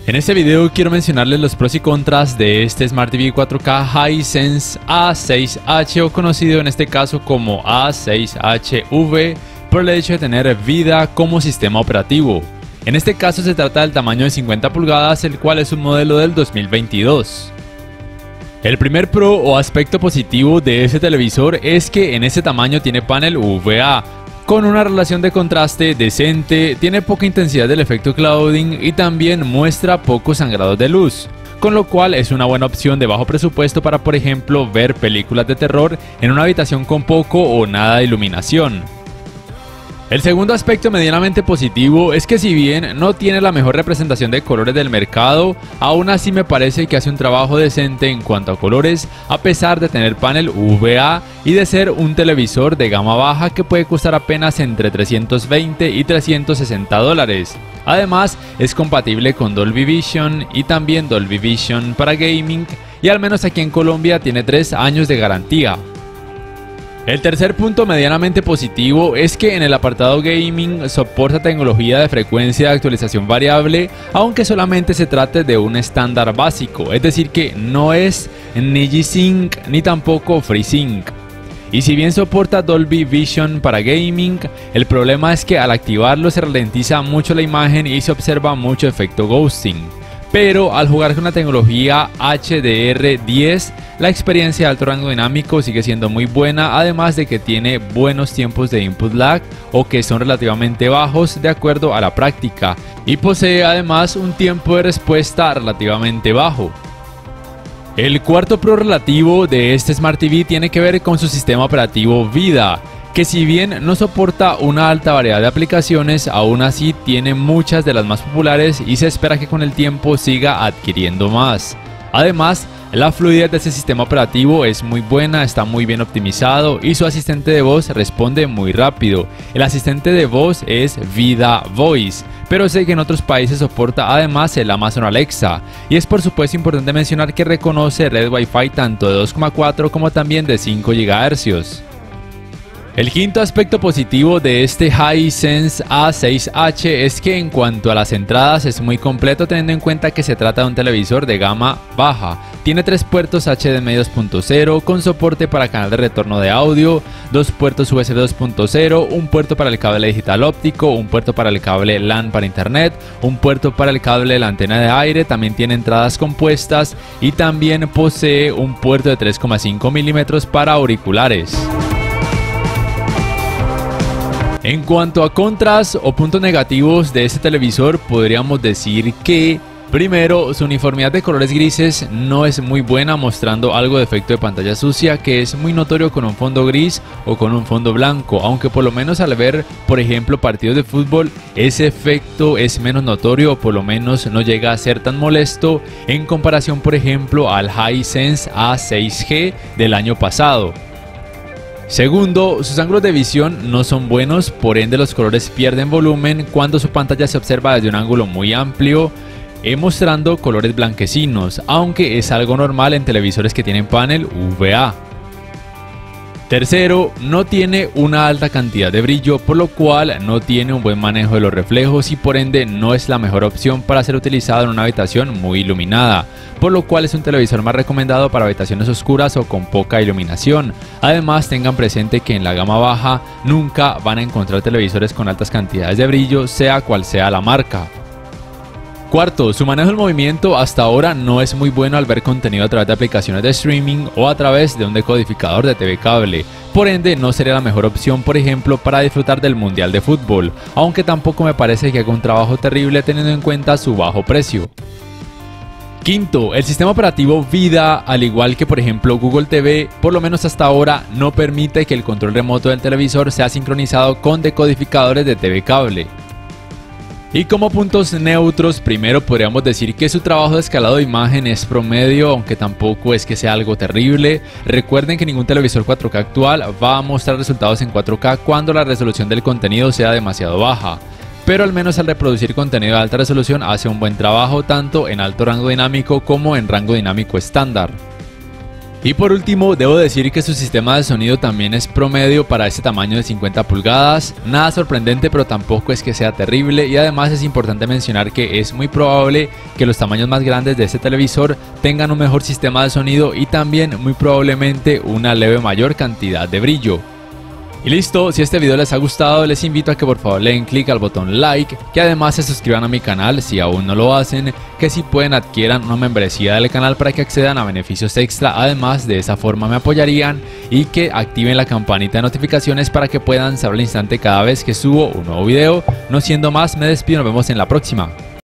En este video quiero mencionarles los pros y contras de este Smart TV 4K Hisense A6H, o conocido en este caso como A6HV, por el hecho de tener VIDAA como sistema operativo. En este caso se trata del tamaño de 50 pulgadas, el cual es un modelo del 2022. El primer pro o aspecto positivo de este televisor es que en este tamaño tiene panel VA, con una relación de contraste decente, tiene poca intensidad del efecto clouding y también muestra pocos sangrados de luz, con lo cual es una buena opción de bajo presupuesto para, por ejemplo, ver películas de terror en una habitación con poco o nada de iluminación. El segundo aspecto medianamente positivo es que si bien no tiene la mejor representación de colores del mercado, aún así me parece que hace un trabajo decente en cuanto a colores, a pesar de tener panel VA y de ser un televisor de gama baja que puede costar apenas entre $320 y $360. Además, es compatible con Dolby Vision y también Dolby Vision para gaming, y al menos aquí en Colombia tiene 3 años de garantía. El tercer punto medianamente positivo es que en el apartado gaming soporta tecnología de frecuencia de actualización variable, aunque solamente se trate de un estándar básico, es decir que no es ni G-Sync ni tampoco FreeSync. Y si bien soporta Dolby Vision para gaming, el problema es que al activarlo se ralentiza mucho la imagen y se observa mucho efecto ghosting. Pero al jugar con la tecnología HDR10, la experiencia de alto rango dinámico sigue siendo muy buena, además de que tiene buenos tiempos de input lag, o que son relativamente bajos de acuerdo a la práctica, y posee además un tiempo de respuesta relativamente bajo. El cuarto pro relativo de este Smart TV tiene que ver con su sistema operativo VIDAA, que si bien no soporta una alta variedad de aplicaciones, aún así tiene muchas de las más populares y se espera que con el tiempo siga adquiriendo más. Además, la fluidez de este sistema operativo es muy buena, está muy bien optimizado y su asistente de voz responde muy rápido. El asistente de voz es VIDAA Voice, pero sé que en otros países soporta además el Amazon Alexa, y es por supuesto importante mencionar que reconoce red Wi-Fi tanto de 2,4 como también de 5 GHz. El quinto aspecto positivo de este Hisense A6H es que en cuanto a las entradas es muy completo, teniendo en cuenta que se trata de un televisor de gama baja. Tiene 3 puertos HDMI 2.0 con soporte para canal de retorno de audio, 2 puertos USB 2.0, un puerto para el cable digital óptico, un puerto para el cable LAN para internet, un puerto para el cable de la antena de aire, también tiene entradas compuestas y también posee un puerto de 3,5 mm para auriculares. En cuanto a contras o puntos negativos de este televisor, podríamos decir que primero, su uniformidad de colores grises no es muy buena, mostrando algo de efecto de pantalla sucia que es muy notorio con un fondo gris o con un fondo blanco, aunque por lo menos al ver, por ejemplo, partidos de fútbol, ese efecto es menos notorio, o por lo menos no llega a ser tan molesto en comparación, por ejemplo, al Hisense A6G del año pasado. Segundo, sus ángulos de visión no son buenos, por ende los colores pierden volumen cuando su pantalla se observa desde un ángulo muy amplio, mostrando colores blanquecinos, aunque es algo normal en televisores que tienen panel VA. Tercero, no tiene una alta cantidad de brillo, por lo cual no tiene un buen manejo de los reflejos y por ende no es la mejor opción para ser utilizado en una habitación muy iluminada, por lo cual es un televisor más recomendado para habitaciones oscuras o con poca iluminación. Además, tengan presente que en la gama baja nunca van a encontrar televisores con altas cantidades de brillo, sea cual sea la marca. Cuarto, su manejo del movimiento hasta ahora no es muy bueno al ver contenido a través de aplicaciones de streaming o a través de un decodificador de TV cable. Por ende, no sería la mejor opción, por ejemplo, para disfrutar del Mundial de Fútbol, aunque tampoco me parece que haga un trabajo terrible teniendo en cuenta su bajo precio. Quinto, el sistema operativo VIDAA, al igual que por ejemplo Google TV, por lo menos hasta ahora no permite que el control remoto del televisor sea sincronizado con decodificadores de TV cable. Y como puntos neutros, primero podríamos decir que su trabajo de escalado de imagen es promedio, aunque tampoco es que sea algo terrible. Recuerden que ningún televisor 4K actual va a mostrar resultados en 4K cuando la resolución del contenido sea demasiado baja, pero al menos al reproducir contenido de alta resolución hace un buen trabajo tanto en alto rango dinámico como en rango dinámico estándar. Y por último, debo decir que su sistema de sonido también es promedio para este tamaño de 50 pulgadas. Nada sorprendente, pero tampoco es que sea terrible. Y además es importante mencionar que es muy probable que los tamaños más grandes de este televisor tengan un mejor sistema de sonido y también muy probablemente una leve mayor cantidad de brillo. Y listo, si este video les ha gustado, les invito a que por favor le den clic al botón like, que además se suscriban a mi canal si aún no lo hacen, que si pueden adquieran una membresía del canal para que accedan a beneficios extra, además de esa forma me apoyarían, y que activen la campanita de notificaciones para que puedan saber al instante cada vez que subo un nuevo video. No siendo más, me despido, nos vemos en la próxima.